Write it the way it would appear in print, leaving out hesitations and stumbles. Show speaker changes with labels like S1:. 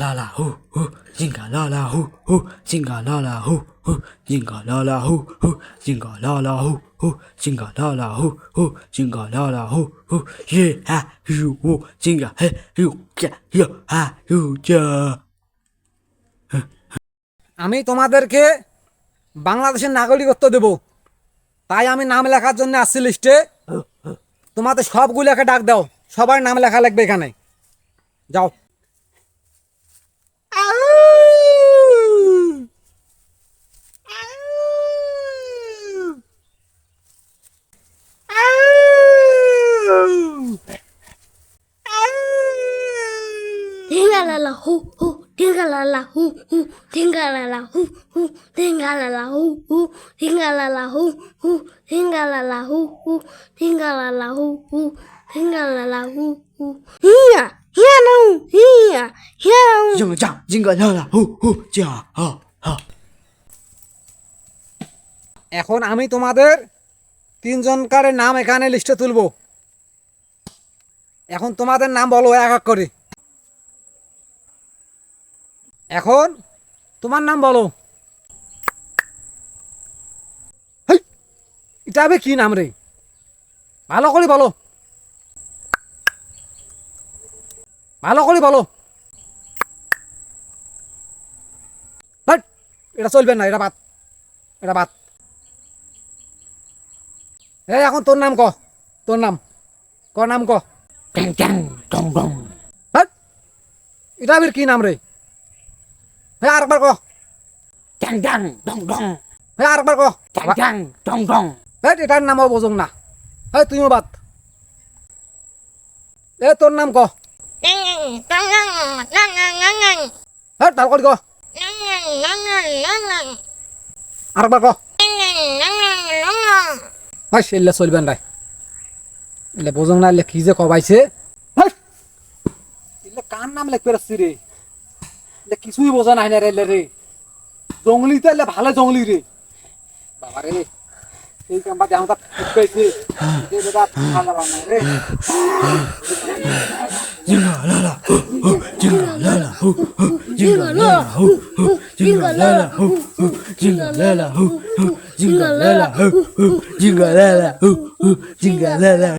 S1: 啦啦呼呼，金嘎啦啦呼呼，金嘎啦啦呼呼，金嘎啦啦呼呼，金嘎啦啦呼呼，金嘎啦啦呼呼，金嘎啦啦呼呼，耶哈哟呼，金嘎嘿哟加哟哈哟加。
S2: আমি তোমাদেরকে বাংলাদেশের নাগরিকত্ব দেব, তাই আমি নাম লেখার জন্য আসছি লিস্টে। তোমাদের সবগুলোকে ডাক দাও, সবার নাম লেখা লাগবে এখানে। যাও।
S3: Tingalala hu hu, tingalala hu hu, tingalala hu hu, tingalala hu hu, tingalala hu hu, tingalala hu hu, tingalala hu hu, tingalala hu hu. Hiya, hiya no, hiya, hiya.
S1: 金嘎加，金嘎啦啦呼呼加哈哈。
S2: এখন আমি তোমাদের তিনজনকার নাম এখানে লিস্টে তুলব। এখন তোমাদের নাম বলো এক এক করে। এখন তোমার নাম বলো। হেই, এটা আবার কি নাম রে? ভালো করে বলো, ভালো করে বলো। বাট এটা চলবে না, এটা বাদ, এটা বাদ। এই এখন তোর নাম ক, তোর নাম ক, নাম ক। বাট এটা আবার কি নাম রে? হ্যাঁ আরেকবার ক। হ্যাঁ আরেকবার ক। এটার নামও বোঝং না। হ্যাঁ তুইও বাদ। এ তোর নাম ক। হ্যাঁ তার করে ক। আরেকবার ক। হয় এলে চলবেন রায়, এলে বোঝং না, এলে কি যে কবাইছে। এলে কার নাম লিখতে পারছি রে? এলে কিছুই বোঝা নাই না রে। এলে রে জঙ্গলি তো, এলে ভালো জঙ্গলি রে বাবা রে। এই কামটা যেমন তা ঠিক পাইছে রে।
S1: 金嘎啦啦呼呼，金嘎啦啦呼呼，金嘎啦啦呼呼，金嘎啦啦呼呼，金嘎啦啦呼呼，金嘎啦啦呼呼，金嘎啦啦呼呼，金嘎啦啦。